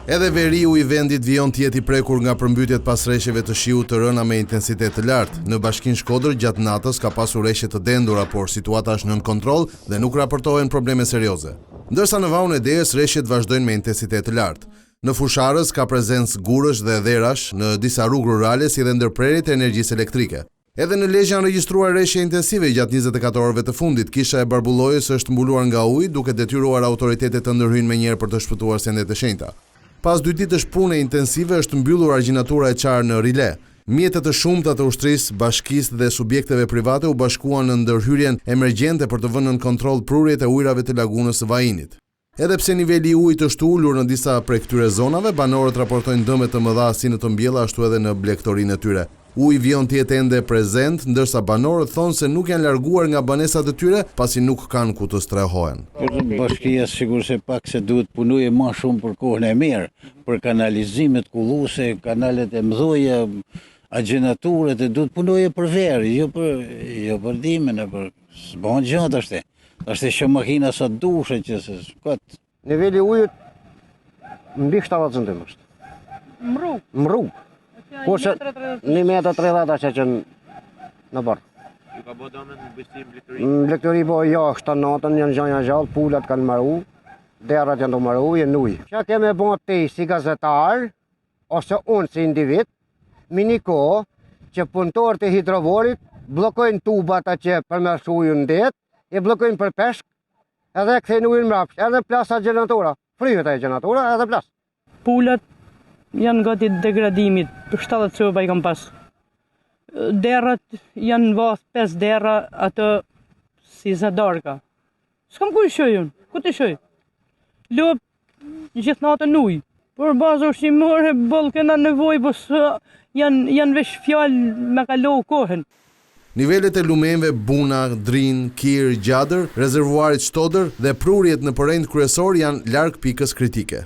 Edhe veriu i vendit vijon të jetë i prekur nga përmbytjet pas rreshjeve të shiut të rëna me intensitet të lartë. Në Bashkinë Shkodër gjatë natës ka pasur rreshje të dendura, por situata është nën kontroll dhe nuk raportohen probleme serioze. Ndërsa në Vaun e Dejes rreshjet vazhdojnë me intensitet të lartë. Në Fusharës ka prezencë gurësh dhe dherash në disa rrugë rurale si dhe ndërprerjet e energjisë elektrike. Edhe në Lezhë janë regjistruar rreshje intensive gjatë 24 orëve të fundit. Kisha e Barbullojës është mbuluar nga ujë, duke detyruar autoritetet të ndërhyjnë menjëherë për të shpëtuar sendet e shenjta. Pas 2 ditësh pune intensive është mbyllur argjinatura e qarë në Rile. Mjetet të shumta të ushtrisë, bashkisë dhe subjekteve private u bashkuan në ndërhyrjen emergjente për të vënë në kontroll prurjet e ujrave të lagunës së Vajinit. Edhe pse niveli i ujit është ulur në disa prej këtyre zonave, banorët raportojnë dëme të mëdha si në të mbjella ashtu edhe në blegtorinë e tyre. Uji vjen të jetë ende prezent, ndërsa banorët thonë se nuk janë larguar nga banesat e tyre pasi nuk kanë ku të strehohen. Bashkia sigur se pak se duhet punojë më shumë për kohën e mirë, për kanalizimet kulluese, kanalet e mëdha, agjenaturët e duhet punojë për verë, jo për dimën, për s'bën gjë tash. Tash që makina sa dushë që kot. Niveli ujit mbi 70 cm është. Në rrugë. Kurse 1,30 m që në bërë. Ju ka bërë dëmën në bëjtim blegtori? Blegtori po jo, 7-9 janë gjanja gjallë, pulat kanë maru, derrat janë të maru, jenë ujë. Që keme bon ti si gazetar, ose unë si individ, mini kohë që punëtorët e hidrovorit blokojnë tubat që përmes ujën det, e blokojnë për peshk, edhe kthejnë ujën mrapsht, edhe plasa gjenatora, fryhet e gjenatora, edhe plas. Pulat janë gati degradimit, 70 copa i kam pas. Derrat janë vath 5 derra atë si zadarka. S'kam ku i shoj unë, ku të shoj? Lop gjithë natën ujë. Por bazë ushqimore boll kena nevojë, po janë veç fjalë me kalu kohën. Nivelet e lumenve Buna, Drin, Kir, Gjadër, rezervuarit Shtodër dhe prurjet në përrejnë kryesor janë larg pikës kritike.